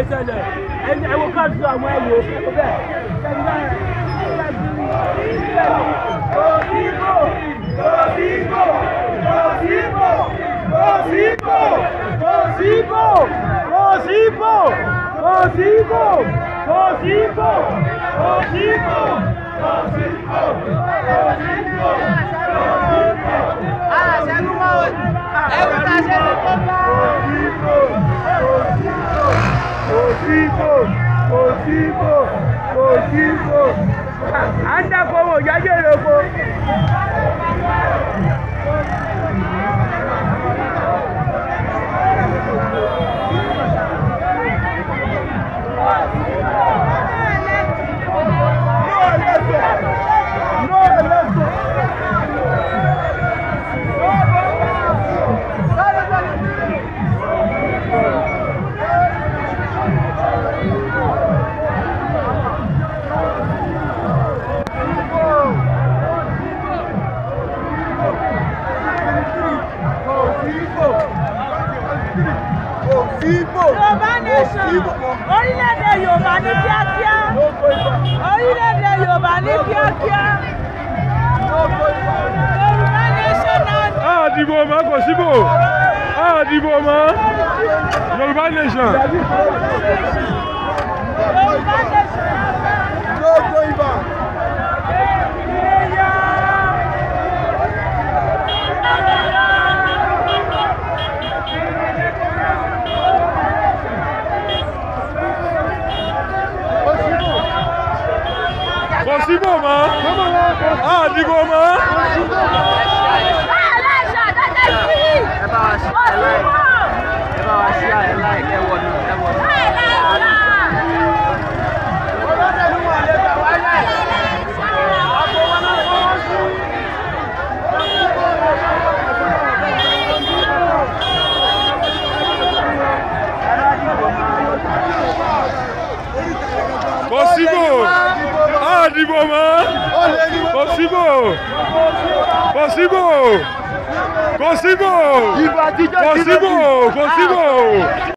ìṣẹ̀lẹ̀ ẹ̀wọ̀ káàdùn àwọn ẹ̀wọ̀ bẹ́ẹ̀. Anda como ya llegó. Yorùbá nation orílẹ̀-èdè Yorùbá ní kíákíá orílẹ̀-èdè Yorùbá ní kíákíá Yorùbá nation náà. Dìbò mọ́ kò síbò dìbò mọ́ Yorùbá nation. Yorùbá nation. Possible mọ́ dìbò mọ́. Possible dìbò mọ́. Possible.